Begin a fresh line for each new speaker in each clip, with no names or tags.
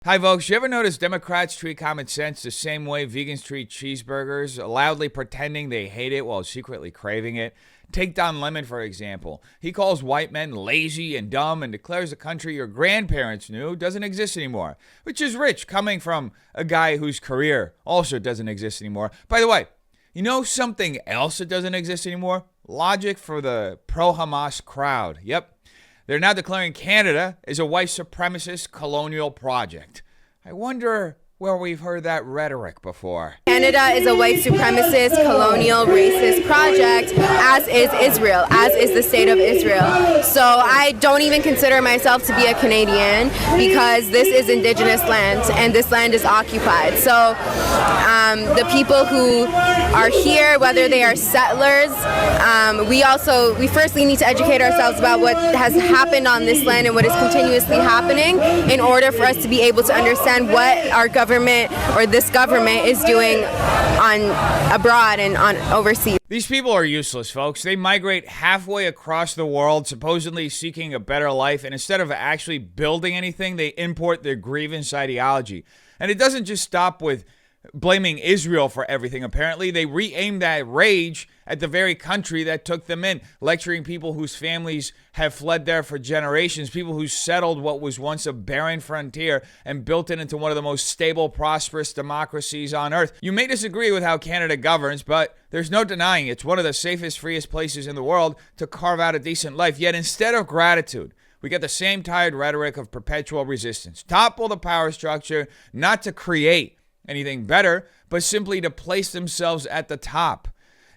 Hi, folks. You ever notice Democrats treat common sense the same way vegans treat cheeseburgers, loudly pretending they hate it while secretly craving it? Take Don Lemon, for example. He calls white men lazy and dumb and declares a country your grandparents knew doesn't exist anymore, which is rich coming from a guy whose career also doesn't exist anymore. By the way, you know something else that doesn't exist anymore? Logic for the pro-Hamas crowd. Yep. They're now declaring Canada is a white supremacist colonial project. I wonder where we've heard that rhetoric before.
Canada is a white supremacist, colonial, racist project, as is Israel, as is the state of Israel. So I don't even consider myself to be a Canadian because this is indigenous land and this land is occupied. So the people who are here, whether they are settlers, we firstly need to educate ourselves about what has happened on this land and what is continuously happening in order for us to be able to understand what our government or this government is doing on abroad and on overseas.
These people are useless, folks. They migrate halfway across the world, supposedly seeking a better life, and instead of actually building anything, they import their grievance ideology. And it doesn't just stop with blaming Israel for everything, apparently. They re-aim that rage at the very country that took them in, lecturing people whose families have fled there for generations, people who settled what was once a barren frontier and built it into one of the most stable, prosperous democracies on earth. You may disagree with how Canada governs, but there's no denying it's one of the safest, freest places in the world to carve out a decent life. Yet instead of gratitude, we get the same tired rhetoric of perpetual resistance. Topple the power structure, not to create anything better, but simply to place themselves at the top.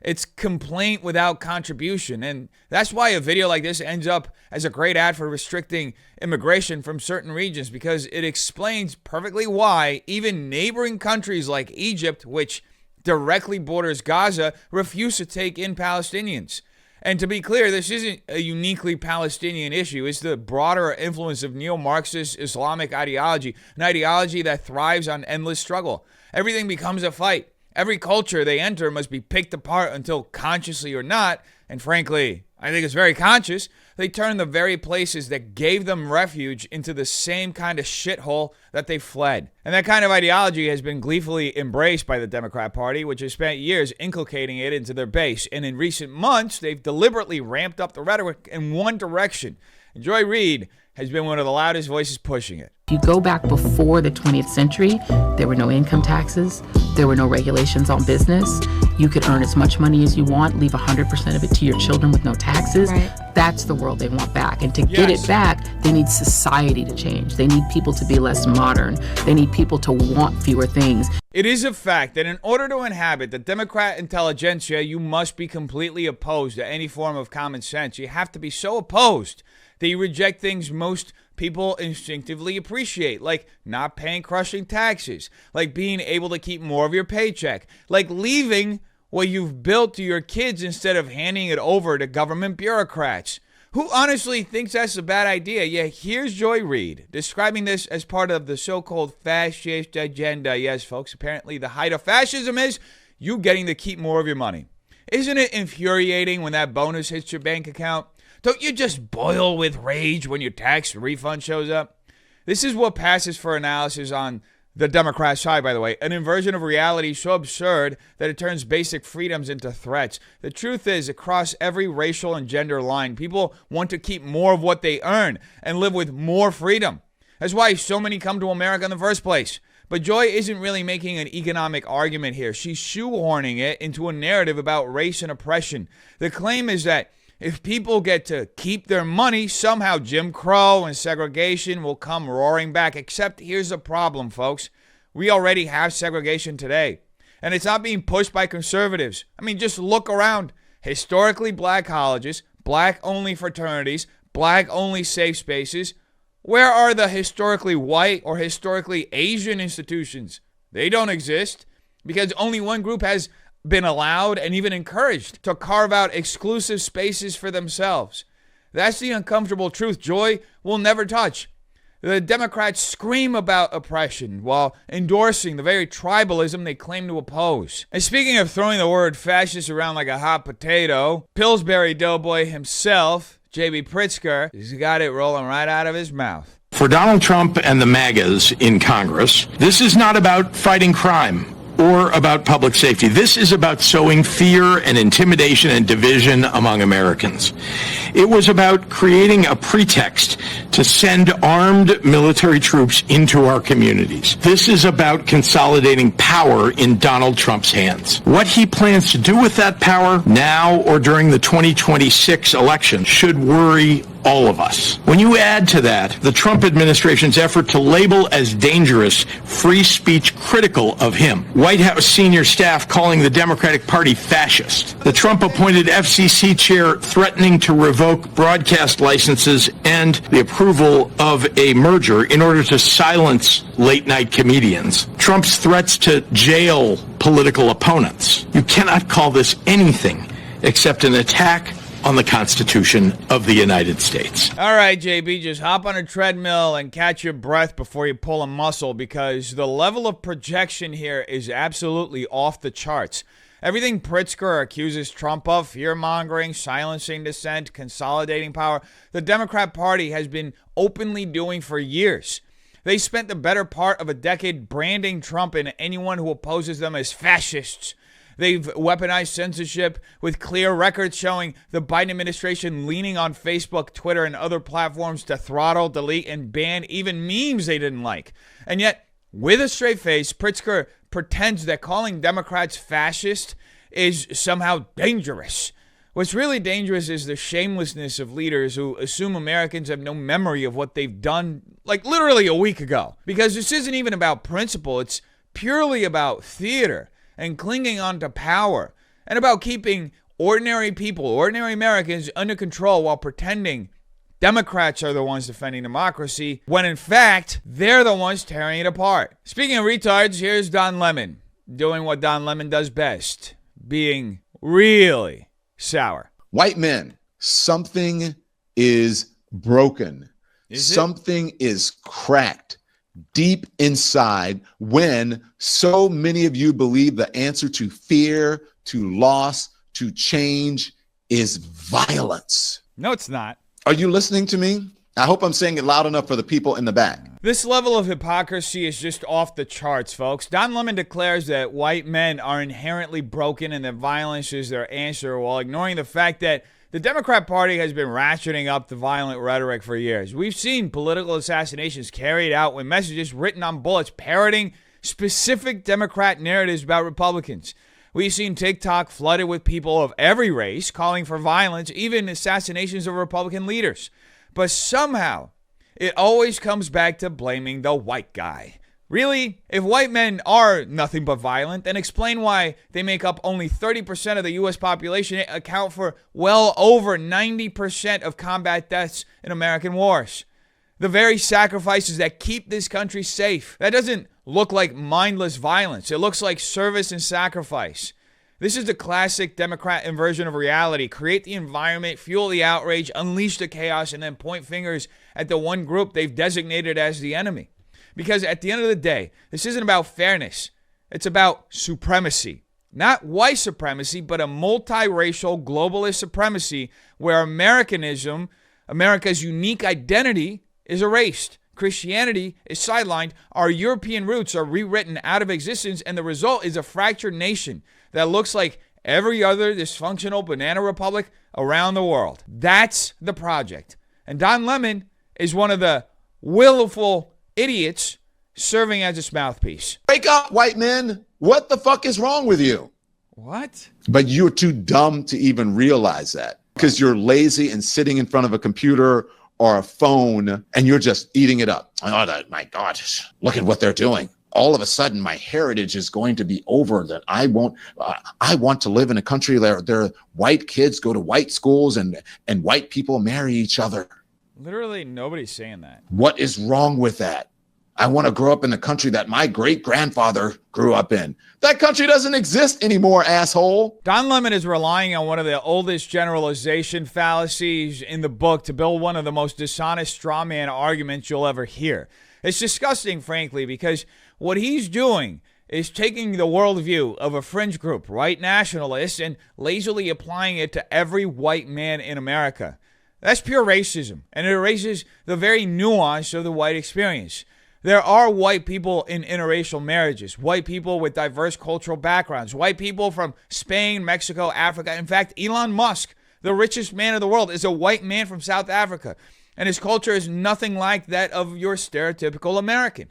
It's complaint without contribution. And that's why a video like this ends up as a great ad for restricting immigration from certain regions, because it explains perfectly why even neighboring countries like Egypt, which directly borders Gaza, refuse to take in Palestinians. And to be clear, this isn't a uniquely Palestinian issue. It's the broader influence of neo-Marxist Islamic ideology, an ideology that thrives on endless struggle. Everything becomes a fight. Every culture they enter must be picked apart until, consciously or not, and frankly, I think it's very conscious, they turn the very places that gave them refuge into the same kind of shithole that they fled. And that kind of ideology has been gleefully embraced by the Democrat Party, which has spent years inculcating it into their base. And in recent months, they've deliberately ramped up the rhetoric in one direction. And Reid has been one of the loudest voices pushing it.
If you go back before the 20th century, there were no income taxes, there were no regulations on business. You could earn as much money as you want, leave 100% of it to your children with no taxes. Right. That's the world they want back. And to get it back, they need society to change. They need people to be less modern. They need people to want fewer things.
It is a fact that in order to inhabit the Democrat intelligentsia, you must be completely opposed to any form of common sense. You have to be so opposed that you reject things most people instinctively appreciate, like not paying crushing taxes, like being able to keep more of your paycheck, like leaving what you've built to your kids instead of handing it over to government bureaucrats. Who honestly thinks that's a bad idea? Yeah, here's Reid describing this as part of the so-called fascist agenda. Yes, folks, apparently the height of fascism is you getting to keep more of your money. Isn't it infuriating when that bonus hits your bank account? Don't you just boil with rage when your tax refund shows up? This is what passes for analysis on the Democrat side, by the way. An inversion of reality so absurd that it turns basic freedoms into threats. The truth is, across every racial and gender line, people want to keep more of what they earn and live with more freedom. That's why so many come to America in the first place. But Joy isn't really making an economic argument here. She's shoehorning it into a narrative about race and oppression. The claim is that if people get to keep their money, somehow Jim Crow and segregation will come roaring back. Except here's the problem, folks. We already have segregation today. And it's not being pushed by conservatives. I mean, just look around. Historically black colleges, black-only fraternities, black-only safe spaces. Where are the historically white or historically Asian institutions? They don't exist because only one group has been allowed and even encouraged to carve out exclusive spaces for themselves. That's the uncomfortable truth Joy will never touch. The Democrats scream about oppression while endorsing the very tribalism they claim to oppose. And speaking of throwing the word fascist around like a hot potato, Pillsbury doughboy himself, J.B. Pritzker, has got it rolling right out of his mouth.
For Donald Trump and the MAGAs in Congress, this is not about fighting crime or about public safety. This is about sowing fear and intimidation and division among Americans. It was about creating a pretext to send armed military troops into our communities. This is about consolidating power in Donald Trump's hands. What he plans to do with that power now or during the 2026 election should worry all of us. When you add to that the Trump administration's effort to label as dangerous free speech critical of him, White House senior staff calling the Democratic Party fascist, the Trump-appointed FCC chair threatening to revoke broadcast licenses, and the approval of a merger in order to silence late-night comedians, Trump's threats to jail political opponents, you cannot call this anything except an attack on the Constitution of the United States.
All right, JB, just hop on a treadmill and catch your breath before you pull a muscle, because the level of projection here is absolutely off the charts. Everything Pritzker accuses Trump of, fear-mongering, silencing dissent, consolidating power, the Democrat Party has been openly doing for years. They spent the better part of a decade branding Trump and anyone who opposes them as fascists. They've weaponized censorship with clear records showing the Biden administration leaning on Facebook, Twitter, and other platforms to throttle, delete, and ban even memes they didn't like. And yet, with a straight face, Pritzker pretends that calling Democrats fascist is somehow dangerous. What's really dangerous is the shamelessness of leaders who assume Americans have no memory of what they've done, like literally a week ago. Because this isn't even about principle, it's purely about theater and clinging on to power, and about keeping ordinary people, ordinary Americans, under control while pretending Democrats are the ones defending democracy, when in fact, they're the ones tearing it apart. Speaking of retards, here's Don Lemon, doing what Don Lemon does best, being really sour.
White men, something is broken. Something is cracked deep inside when so many of you believe the answer to fear, to loss, to change is violence.
No, it's not.
Are you listening to me? I hope I'm saying it loud enough for the people in the back.
This level of hypocrisy is just off the charts, folks. Don Lemon declares that white men are inherently broken and that violence is their answer, while ignoring the fact that the Democrat Party has been ratcheting up the violent rhetoric for years. We've seen political assassinations carried out with messages written on bullets parroting specific Democrat narratives about Republicans. We've seen TikTok flooded with people of every race calling for violence, even assassinations of Republican leaders. But somehow, it always comes back to blaming the white guy. Really? If white men are nothing but violent, then explain why they make up only 30% of the U.S. population, account for well over 90% of combat deaths in American wars. The very sacrifices that keep this country safe. That doesn't look like mindless violence. It looks like service and sacrifice. This is the classic Democrat inversion of reality. Create the environment, fuel the outrage, unleash the chaos, and then point fingers at the one group they've designated as the enemy. Because at the end of the day, this isn't about fairness. It's about supremacy. Not white supremacy, but a multiracial globalist supremacy where Americanism, America's unique identity, is erased. Christianity is sidelined. Our European roots are rewritten out of existence, and the result is a fractured nation that looks like every other dysfunctional banana republic around the world. That's the project. And Don Lemon is one of the willful idiots serving as its mouthpiece.
Wake up, white men. What the fuck is wrong with you?
What?
But you're too dumb to even realize that because you're lazy and sitting in front of a computer or a phone and you're just eating it up. Oh, my God, look at what they're doing. All of a sudden, my heritage is going to be over. That I want to live in a country where white kids go to white schools and white people marry each other.
Literally, nobody's saying that.
What is wrong with that? I want to grow up in the country that my great-grandfather grew up in. That country doesn't exist anymore, asshole.
Don Lemon is relying on one of the oldest generalization fallacies in the book to build one of the most dishonest straw man arguments you'll ever hear. It's disgusting, frankly, because what he's doing is taking the worldview of a fringe group, white nationalists, and lazily applying it to every white man in America. That's pure racism, and it erases the very nuance of the white experience. There are white people in interracial marriages, white people with diverse cultural backgrounds, white people from Spain, Mexico, Africa. In fact, Elon Musk, the richest man of the world, is a white man from South Africa, and his culture is nothing like that of your stereotypical American.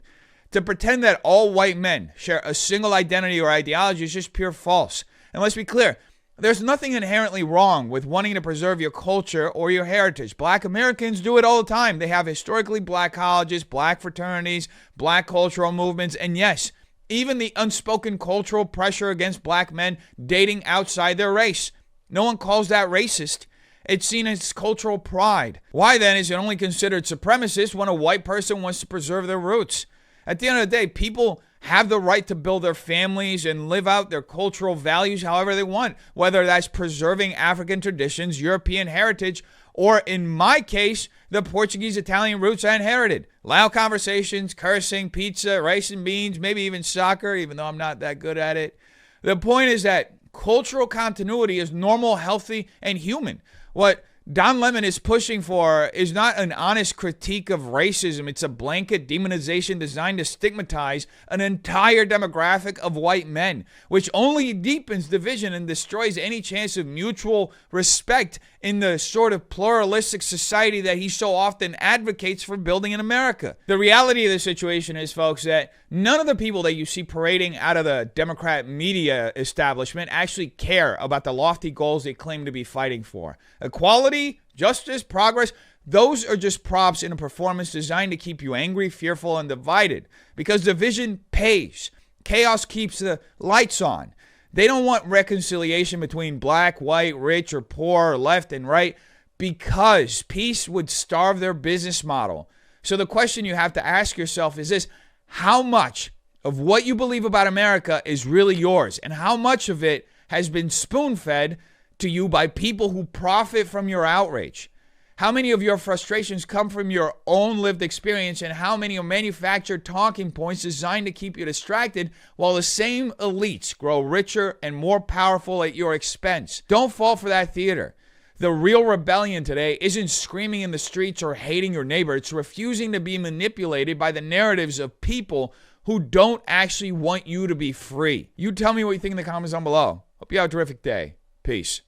To pretend that all white men share a single identity or ideology is just pure false. And let's be clear, there's nothing inherently wrong with wanting to preserve your culture or your heritage. Black Americans do it all the time. They have historically black colleges, black fraternities, black cultural movements, and yes, even the unspoken cultural pressure against black men dating outside their race. No one calls that racist. It's seen as cultural pride. Why then is it only considered supremacist when a white person wants to preserve their roots? At the end of the day, people have the right to build their families and live out their cultural values however they want, whether that's preserving African traditions, European heritage, or in my case, the Portuguese Italian roots I inherited. Loud conversations, cursing, pizza, rice and beans, maybe even soccer, even though I'm not that good at it. The point is that cultural continuity is normal, healthy, and human. What Don Lemon is pushing for is not an honest critique of racism. It's a blanket demonization designed to stigmatize an entire demographic of white men, which only deepens division and destroys any chance of mutual respect in the sort of pluralistic society that he so often advocates for building in America. The reality of the situation is, folks, that none of the people that you see parading out of the Democrat media establishment actually care about the lofty goals they claim to be fighting for. Equality, justice, progress, those are just props in a performance designed to keep you angry, fearful, and divided. Because division pays. Chaos keeps the lights on. They don't want reconciliation between black, white, rich, or poor, or left and right, because peace would starve their business model. So the question you have to ask yourself is this: how much of what you believe about America is really yours, and how much of it has been spoon-fed to you by people who profit from your outrage? How many of your frustrations come from your own lived experience, and how many are manufactured talking points designed to keep you distracted while the same elites grow richer and more powerful at your expense? Don't fall for that theater. The real rebellion today isn't screaming in the streets or hating your neighbor. It's refusing to be manipulated by the narratives of people who don't actually want you to be free. You tell me what you think in the comments down below. Hope you have a terrific day. Peace.